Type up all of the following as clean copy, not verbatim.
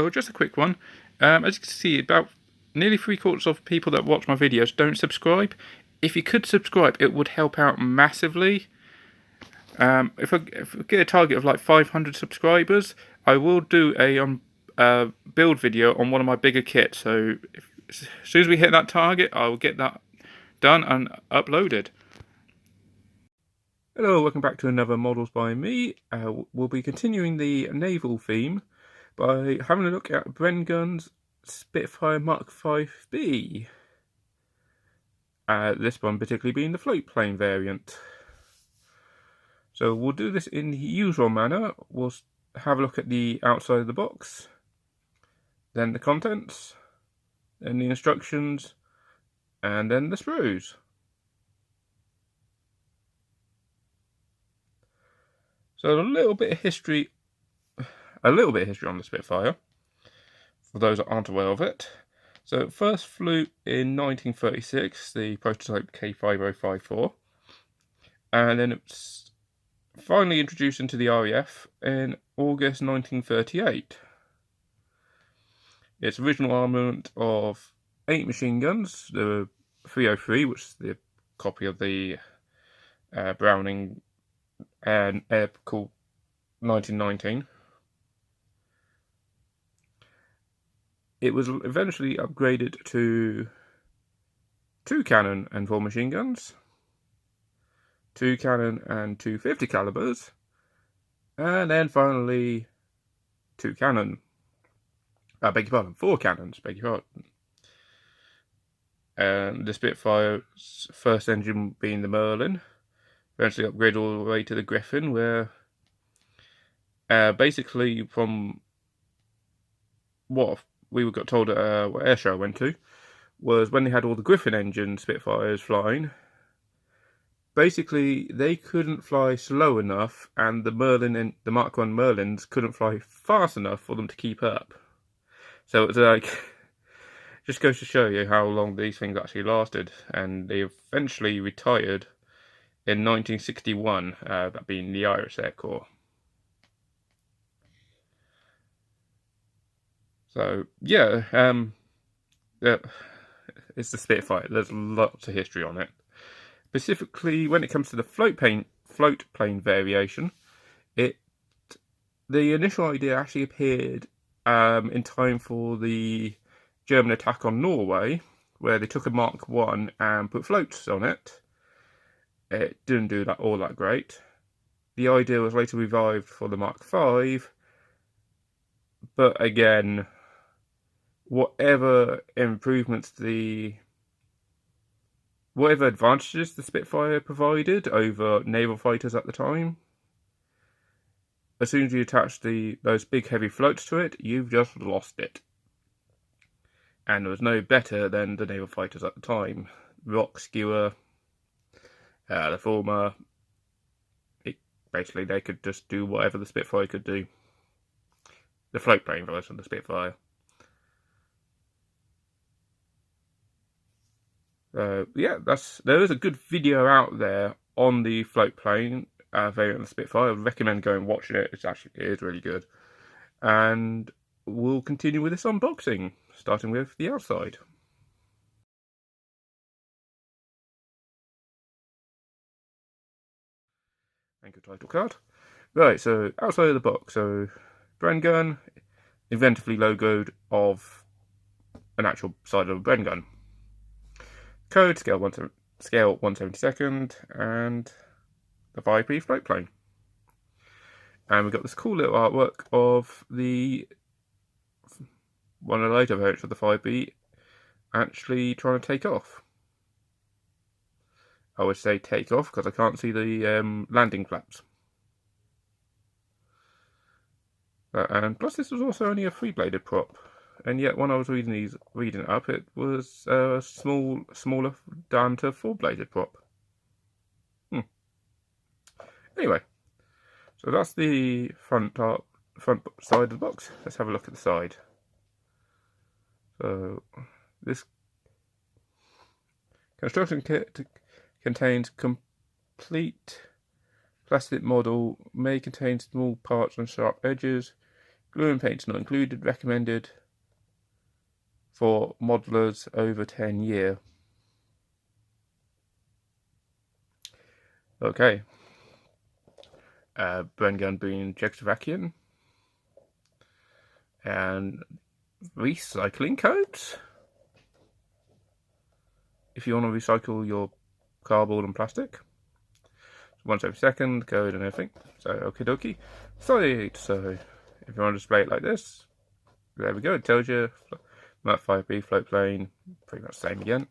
So just a quick one. As you can see, about nearly 3/4 of people that watch my videos don't subscribe. If you could subscribe, it would help out massively. If I get a target of like 500 subscribers, I will do a build video on one of my bigger kits. So as soon as we hit that target, I will get that done and uploaded. Hello, welcome back to another Models by me. We'll be continuing the naval theme by having a look at Brengun's Spitfire Mark 5B. This one particularly being the floatplane variant. So we'll do this in the usual manner. We'll have a look at the outside of the box, then the contents, then the instructions, and then the sprues. So a little bit of history on the Spitfire, for those that aren't aware of it. So it first flew in 1936, the prototype K5054, and then it's finally introduced into the RAF in August 1938. Its original armament of 8 machine guns, the 303, which is the copy of the Browning and Aircall 1919. It was eventually upgraded to 2 cannon and 4 machine guns, 2 cannon and 2 50 calibers, and then finally 4 cannons, And the Spitfire's first engine being the Merlin, eventually upgraded all the way to the Griffin, where basically from what we got told at what air show I went to, was when they had all the Griffin engine Spitfires flying, basically they couldn't fly slow enough, and the Merlin and the Mark 1 Merlins couldn't fly fast enough for them to keep up. So it's like, just goes to show you how long these things actually lasted, and they eventually retired in 1961, that being the Irish Air Corps. So yeah, it's the Spitfire. There's lots of history on it. Specifically, when it comes to the float plane variation, the initial idea actually appeared in time for the German attack on Norway, where they took a Mark 1 and put floats on it. It didn't do all that great. The idea was later revived for the Mark 5, but again, whatever advantages the Spitfire provided over naval fighters at the time, as soon as you attach those big heavy floats to it, you've just lost it. And it was no better than the naval fighters at the time. Rock Skewer, the former, basically they could just do whatever the Spitfire could do. The floatplane version of the Spitfire. Yeah, there is a good video out there on the floatplane variant of the Spitfire. I would recommend going and watching it. It is really good. And we'll continue with this unboxing, starting with the outside. Thank you, title card. Right, so outside of the box, so Brengun, inventively logoed of an actual side of a Brengun. Code, scale 1/72, and the 5B floatplane. And we've got this cool little artwork of one of the later variants of the 5B actually trying to take off. I would say take off because I can't see the landing flaps. And plus this was also only a 3-bladed prop. And yet, when I was reading it up, it was a smaller diameter 4-bladed prop. Anyway, so that's the front side of the box. Let's have a look at the side. So this construction kit contains complete plastic model, may contain small parts and sharp edges. Glue and paints not included. Recommended for modelers over 10 year. Okay. Brengun being Czechoslovakian. And recycling codes. If you want to recycle your cardboard and plastic. Once every second, code and everything. So, okie dokie. Solid. So, if you want to display it like this, there we go. It tells you Mach 5B, floatplane, pretty much the same again.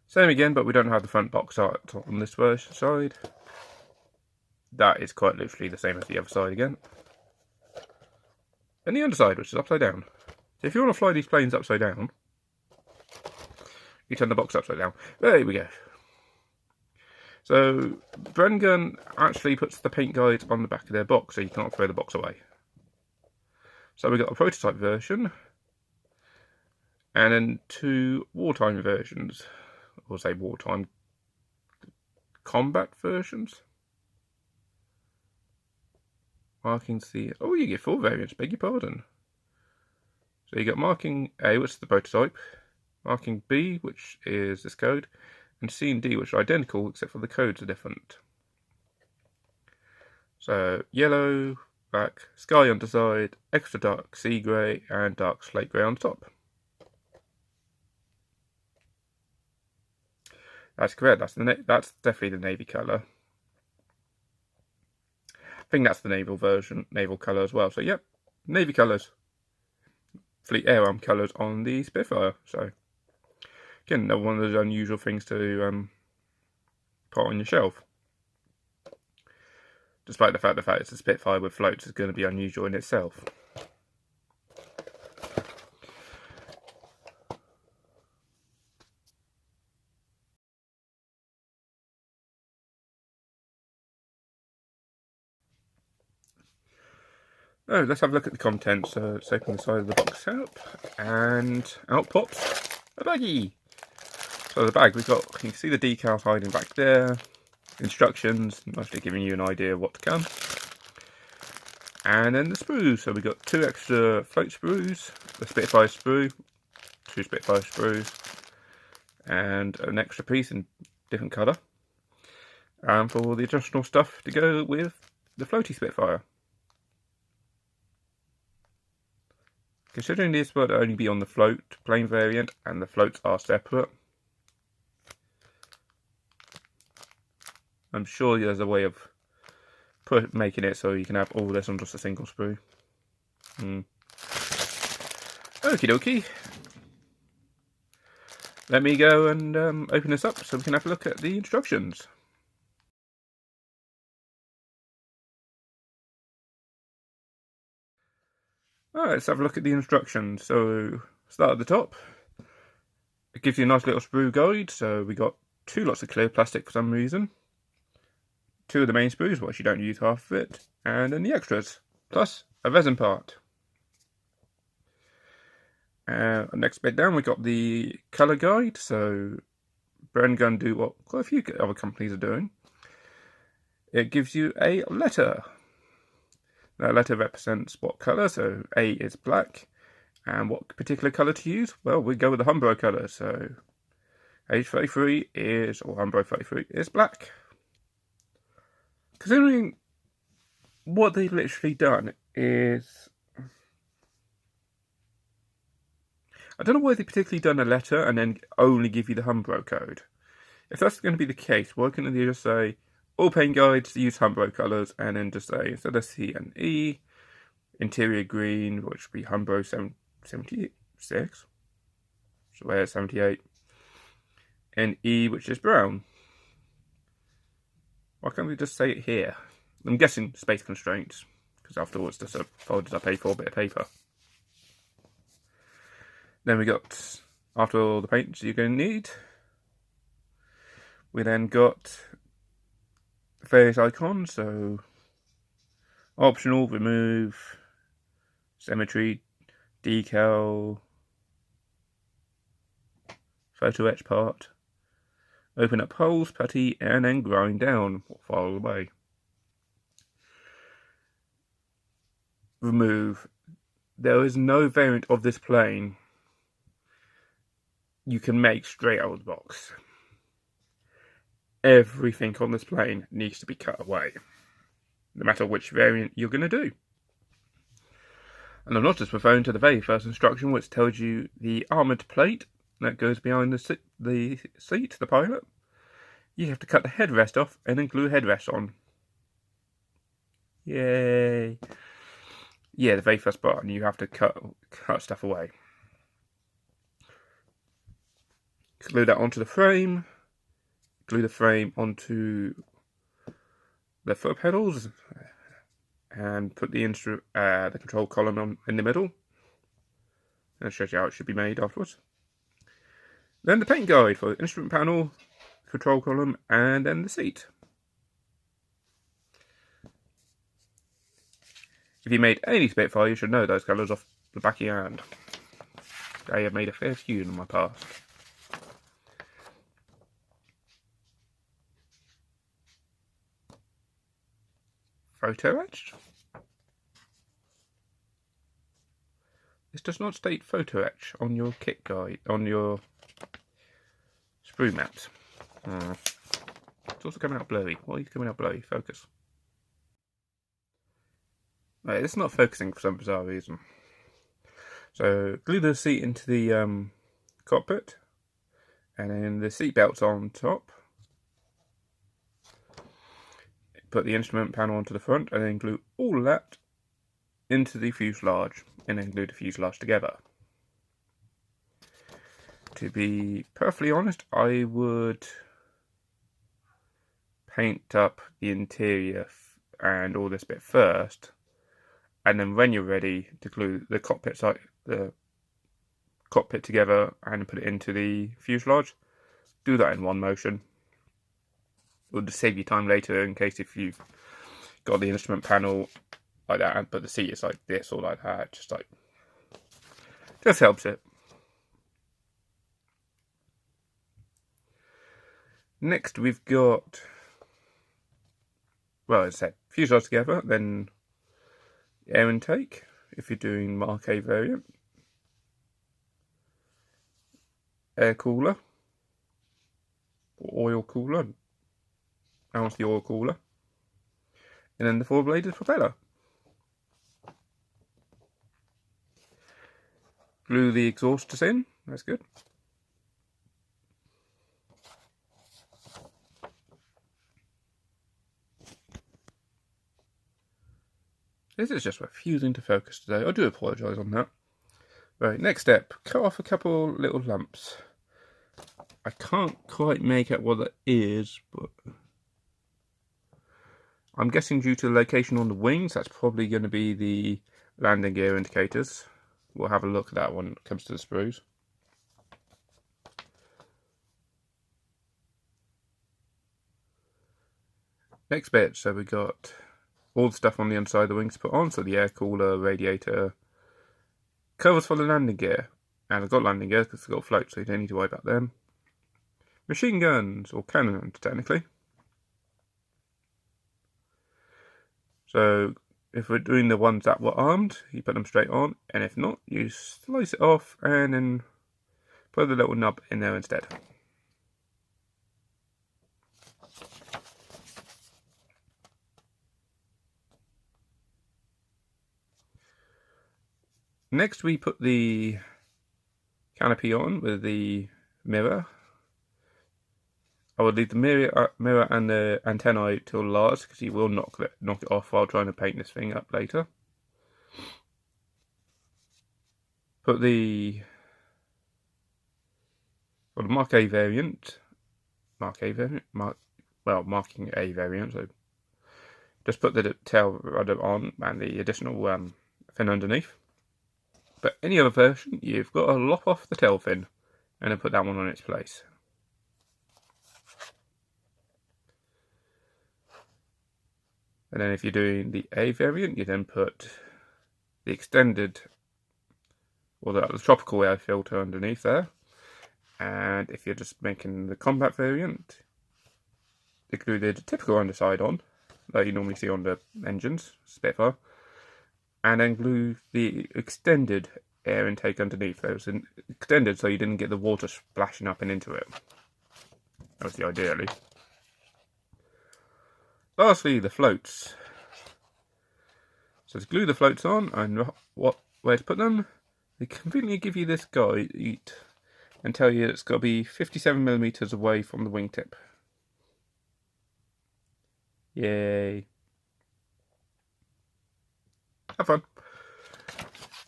Same again, but we don't have the front box art on this version side. That is quite literally the same as the other side again. And the underside, which is upside down. So if you want to fly these planes upside down, you turn the box upside down. There we go. So Brengun actually puts the paint guide on the back of their box, so you can't throw the box away. So we got a prototype version, and then 2 wartime versions, or say wartime combat versions. Marking C. Oh, you get 4 variants. Beg your pardon. So you got marking A, which is the prototype, marking B, which is this code, and C and D, which are identical except for the codes are different. So yellow, black, sky underside, extra dark sea grey, and dark slate grey on top. That's correct. That's definitely the navy colour. I think that's the naval colour as well. So yep, navy colours. Fleet Air Arm colours on the Spitfire. So again, another one of those unusual things to put on your shelf. Despite the fact it's a Spitfire with floats is going to be unusual in itself. Oh, let's have a look at the contents. So let's open the side of the box up, and out pops a baggie. So the bag, you can see the decals hiding back there, instructions, mostly giving you an idea of what to come. And then the sprues, so we got 2 extra float sprues, the Spitfire sprue, 2 Spitfire sprues, and an extra piece in different colour. And for all the additional stuff to go with the floaty Spitfire. Considering this would only be on the float plane variant, and the floats are separate, I'm sure there's a way of making it so you can have all this on just a single sprue. Okie dokie. Let me go and open this up so we can have a look at the instructions. Alright, let's have a look at the instructions. So, start at the top. It gives you a nice little sprue guide. So, we got 2 lots of clear plastic for some reason. 2 of the main sprues, which you don't use half of it. And then the extras. Plus, a resin part. Next bit down, we got the colour guide. So, Brengun do what quite a few other companies are doing. It gives you a letter. That letter represents what colour, so A is black. And what particular colour to use? Well, we go with the Humbro colour, so H33 is, or Humbro 33 is black. Considering what they've literally done is, I don't know why they particularly done a letter and then only give you the Humbro code. If that's going to be the case, why couldn't they just say, all paint guides use Humbro colours, and then just say, instead of C and E, interior green, which would be Humbro 76, so where's 78, and E, which is brown. Why can't we just say it here? I'm guessing space constraints, because after all it's just a folded up A4 bit of paper. Then we got, after all the paints you're going to need, we then got various icons, so optional, remove, symmetry, decal, photo etch part, open up holes, putty, and then grind down or file away. remove. There is no variant of this plane you can make straight out of the box. Everything on this plane needs to be cut away, no matter which variant you're going to do. And I'm not just referring to the very first instruction, which tells you the armoured plate that goes behind the seat, the pilot. You have to cut the headrest off and then glue the headrest on. Yay! Yeah, the very first part, and you have to cut stuff away. Glue that onto the frame. Glue the frame onto the foot pedals, and put the control column in the middle. And it shows you how it should be made afterwards. Then the paint guide for the instrument panel, control column, and then the seat. If you made any Spitfire, you should know those colours off the back of your hand. I have made a fair few in my past. Photo etched? This does not state photo etch on your kit guide, on your sprue maps. It's also coming out blurry. Why are you coming out blurry? Focus. Right, it's not focusing for some bizarre reason. So glue the seat into the cockpit, and then the seat belts on top. Put the instrument panel onto the front, and then glue all of that into the fuselage, and then glue the fuselage together. To be perfectly honest, I would paint up the interior and all this bit first, and then when you're ready to glue the cockpit together and put it into the fuselage, do that in one motion. It will just save you time later in case if you've got the instrument panel like that, but the seat is like this or like that. Just helps it. Next we've got, well, as I said, fuselage together, then air intake if you're doing Mark A variant, air cooler or oil cooler. That one's the oil cooler. And then the four-bladed propeller. Glue the exhausters in. That's good. This is just refusing to focus today. I do apologise on that. Right, next step. Cut off a couple little lumps. I can't quite make out what that is, but I'm guessing due to the location on the wings, that's probably going to be the landing gear indicators. We'll have a look at that when it comes to the sprues. Next bit, so we got all the stuff on the inside of the wings to put on, so the air cooler, radiator, covers for the landing gear. And I've got landing gear because they've got floats, so you don't need to worry about them. Machine guns, or cannons technically. So if we're doing the ones that were armed, you put them straight on, and if not, you slice it off and then put the little nub in there instead. Next we put the canopy on with the mirror. I would leave the mirror and the antennae till last because you will knock it off while trying to paint this thing up later. Put the Mark A variant, marking A variant, so just put the tail rudder on and the additional fin underneath. But any other version, you've got to lop off the tail fin and then put that one on its place. And then if you're doing the A variant, you then put the extended, or the tropical air filter underneath there. And if you're just making the combat variant, you glue the typical underside on, that you normally see on the engines, Spitfire. and then glue the extended air intake underneath. It was extended so you didn't get the water splashing up and into it. That was the ideally. Lastly, the floats. So to glue the floats on and where to put them, they conveniently give you this guide and tell you it's got to be 57mm away from the wingtip. Yay. Have fun.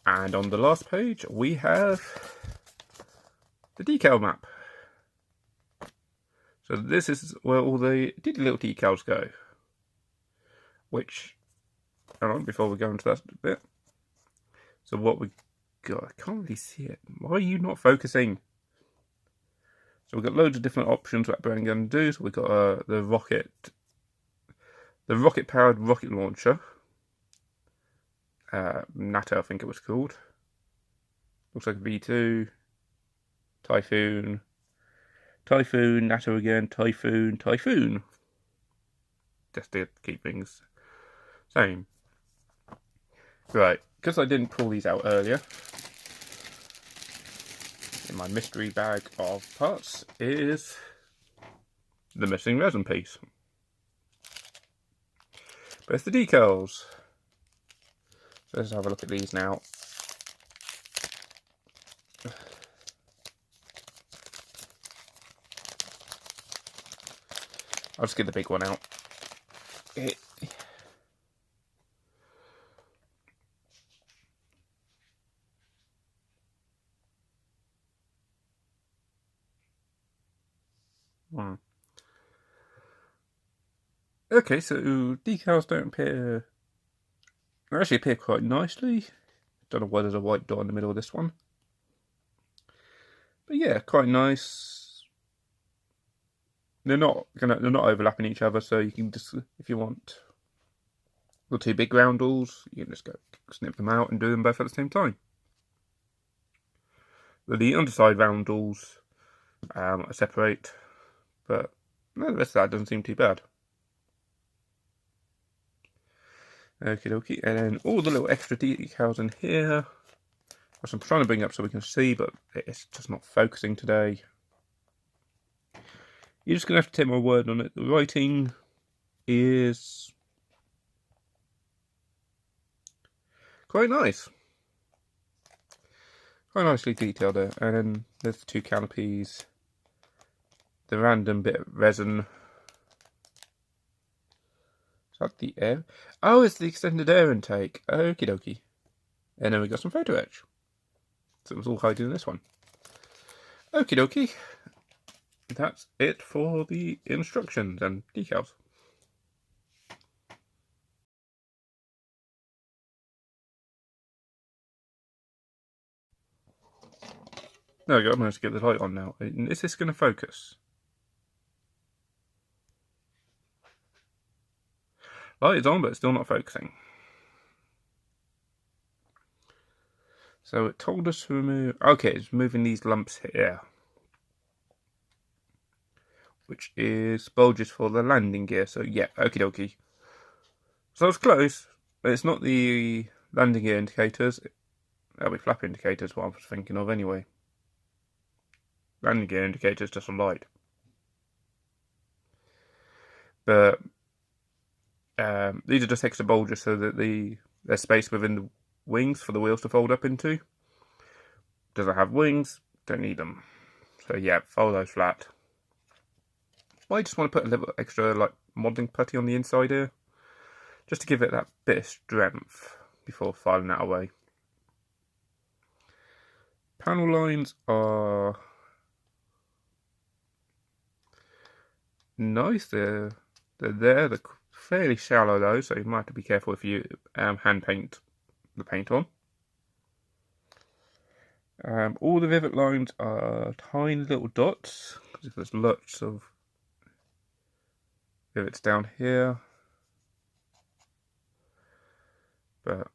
And on the last page, we have the decal map. So this is where all the little decals go. Which, hold on, before we go into that bit. So what we got, I can't really see it. Why are you not focusing? So we've got loads of different options what Brengun do. So we've got the rocket-powered rocket launcher. NATO, I think it was called. Looks like a V2. Typhoon, NATO again, Typhoon. Just to keep things same. Right, because I didn't pull these out earlier, in my mystery bag of parts is the missing resin piece. But it's the decals. So let's have a look at these now. I'll just get the big one out. Okay, so decals don't appear. They actually appear quite nicely. Don't know why there's a white dot in the middle of this one. But yeah, quite nice. They're not overlapping each other, so you can just, if you want the two big roundels, you can just go snip them out and do them both at the same time. The underside roundels are separate, but no, the rest of that doesn't seem too bad. Okie dokie, and then all the little extra decals in here, which I'm trying to bring up so we can see, but it's just not focusing today. You're just going to have to take my word on it. The writing is quite nice. Quite nicely detailed there. And then there's the two canopies. The random bit of resin. Is that the air? Oh, it's the extended air intake. Okie dokie. And then we got some photo etch. So it was all hiding in this one. Okie dokie. That's it for the instructions and decals. There we go, I managed to get the light on now. Is this going to focus? Light is on, but it's still not focusing. So it told us to remove... Okay, it's moving these lumps here. Which is bulges for the landing gear. So yeah, okie dokie. So it's close, but it's not the landing gear indicators. That'll be flap indicators, what I was thinking of anyway. Landing gear indicators just a light. But these are just extra bulges so that there's space within the wings for the wheels to fold up into. Doesn't have wings, don't need them. So yeah, fold those flat. I just want to put a little extra like modelling putty on the inside here, just to give it that bit of strength before filing that away. Panel lines are nice. They're there. They're fairly shallow though, so you might have to be careful if you hand paint the paint on. All the rivet lines are tiny little dots, because there's lots of rivets down here. But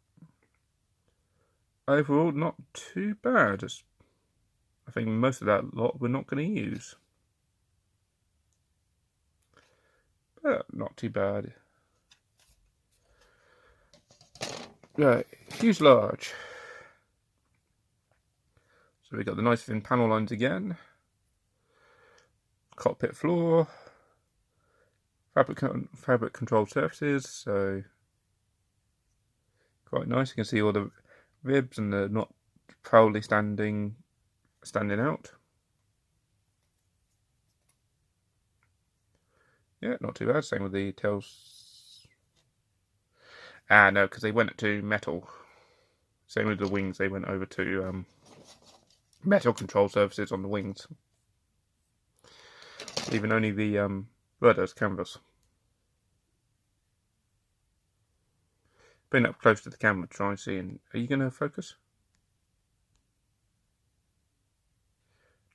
overall, not too bad. I think most of that lot we're not going to use. But not too bad. Right, fuselage. So we've got the nice thin panel lines again. Cockpit floor. Fabric controlled surfaces, so quite nice. You can see all the ribs and they're not proudly standing out. Yeah, not too bad. Same with the tails. Ah, no, because they went to metal. Same with the wings, they went over to metal control surfaces on the wings. Leaving only the rudder as canvas. Bring up close to the camera, try and see. Are you going to focus?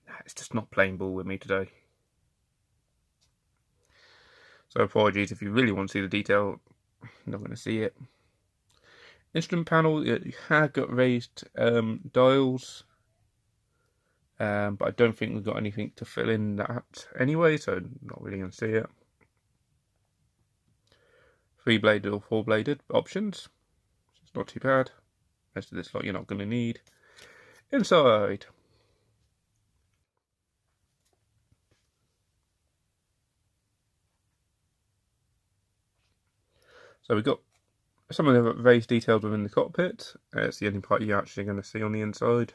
Nah, it's just not playing ball with me today. So apologies if you really want to see the detail. Not going to see it. Instrument panel, you have got raised dials, but I don't think we've got anything to fill in that anyway, so not really going to see it. 3-bladed or 4-bladed options. It's not too bad. Most of this lot you're not going to need. Inside. So we've got some of the raised details within the cockpit. It's the only part you're actually going to see on the inside.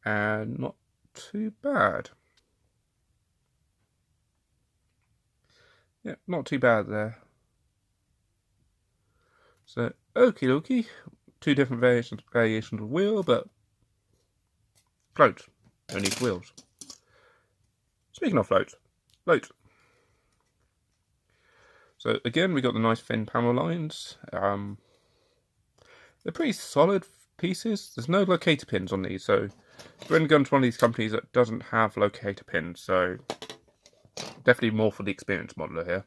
And not too bad. Yeah, not too bad there. So, okie dokie. 2 different variations of wheel, but floats. No need wheels. Speaking of floats. So again, we got the nice thin panel lines. They're pretty solid pieces. There's no locator pins on these, so Brengun's one of these companies that doesn't have locator pins, so definitely more for the experienced modeler here.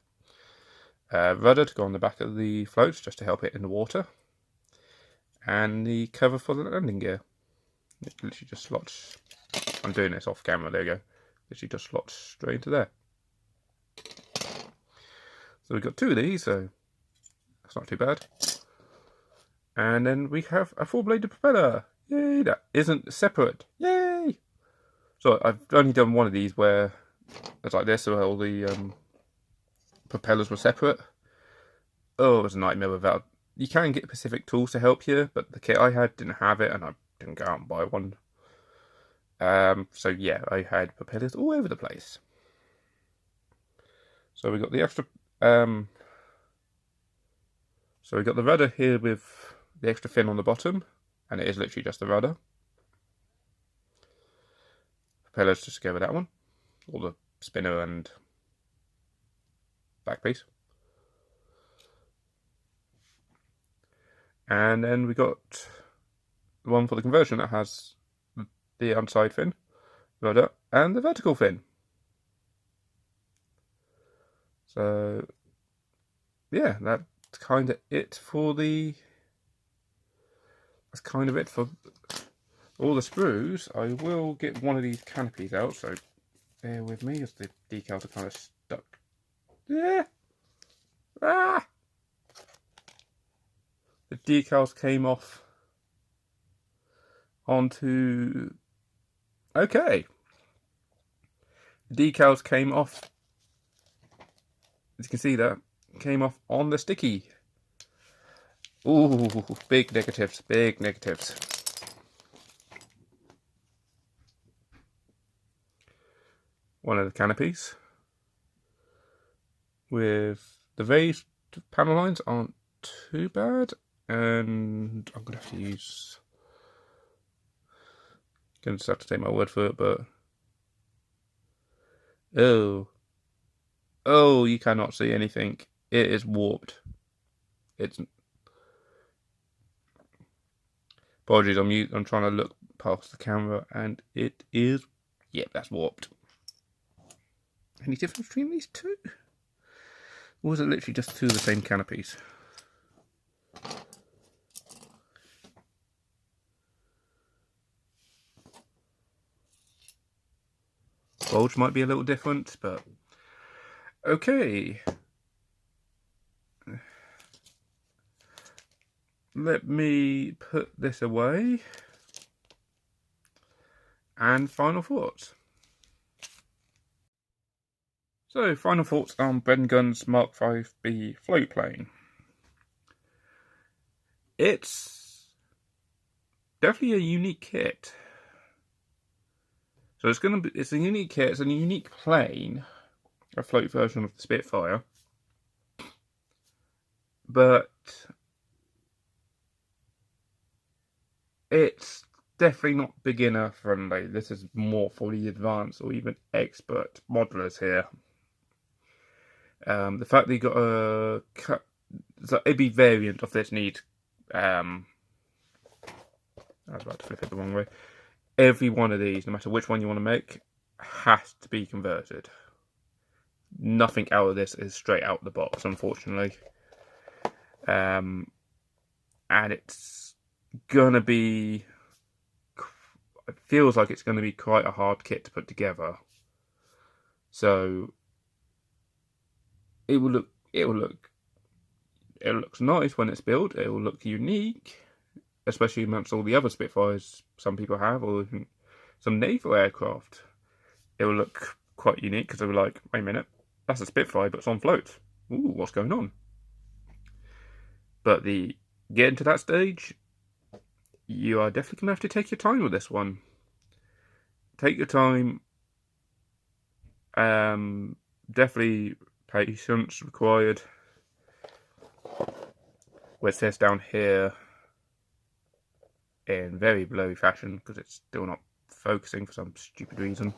Rudder to go on the back of the floats just to help it in the water, and the cover for the landing gear. It literally just slots. I'm doing this off camera. There you go. Literally just slots straight into there. So we've got 2 of these, so that's not too bad. And then we have a 4-bladed propeller. Yay! That isn't separate. Yay! So I've only done one of these where it's like this, where all the propellers were separate. Oh, it was a nightmare without. You can get Pacific tools to help you, but the kit I had didn't have it, and I didn't go out and buy one. So yeah, I had propellers all over the place. So we got the extra. So we got the rudder here with the extra fin on the bottom, and it is literally just the rudder. Propellers just go with that one, or the spinner and back piece. And then we got the one for the conversion that has the outside fin, rudder, and the vertical fin. So yeah, that's kind of it for the. That's kind of it for all the sprues. I will get one of these canopies out, so bear with me as the decals are kind of stuck. Yeah. Ah! The decals came off onto. Okay. The decals came off. As you can see, that came off on the sticky. Ooh, big negatives, big negatives. One of the canopies with the raised panel lines aren't too bad, and I'm gonna have to use. Gonna just have to take my word for it, but oh, you cannot see anything. It is warped. It's. Apologies, I'm trying to look past the camera, and it is. Yep, that's warped. Any difference between these two? Or was it literally just 2 of the same canopies? Bulge might be a little different, but okay. let me put this away. And final thoughts. So, final thoughts on Brenguns Mark 5B floatplane. It's definitely a unique kit. So it's a unique kit. It's a unique plane, a float version of the Spitfire, but it's definitely not beginner friendly. This is more for the advanced or even expert modelers here. The fact that you got a cut, so every variant of this needs. I was about to flip it the wrong way. Every one of these, no matter which one you want to make, has to be converted. Nothing out of this is straight out the box, unfortunately. And it's gonna be. It feels like it's going to be quite a hard kit to put together. So it looks nice when it's built. It will look unique, especially amongst all the other Spitfires some people have, or even some naval aircraft. It will look quite unique because they'll be like, wait a minute, that's a Spitfire, but it's on float. Ooh, what's going on? But getting to that stage, you are definitely going to have to take your time with this one. Take your time. Definitely patience required. With this down here in very blurry fashion because it's still not focusing for some stupid reason.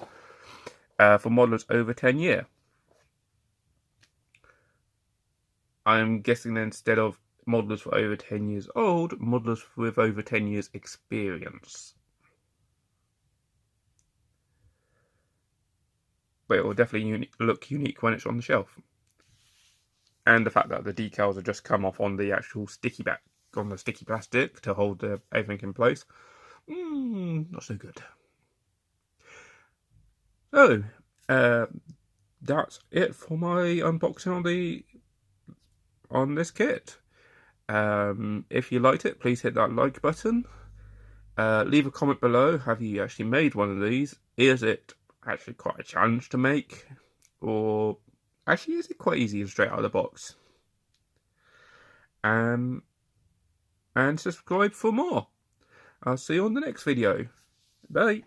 For modelers over 10 years. I'm guessing that instead of modelers for over 10 years old, modelers with over 10 years experience. But it will definitely look unique when it's on the shelf. And the fact that the decals have just come off on the actual sticky back, on the sticky plastic to hold everything in place. Not so good. So, that's it for my unboxing on this kit. If you liked it, please hit that like button. Leave a comment below. Have you actually made one of these? Is it actually quite a challenge to make? Or actually, is it quite easy and straight out of the box? And subscribe for more. I'll see you on the next video. Bye.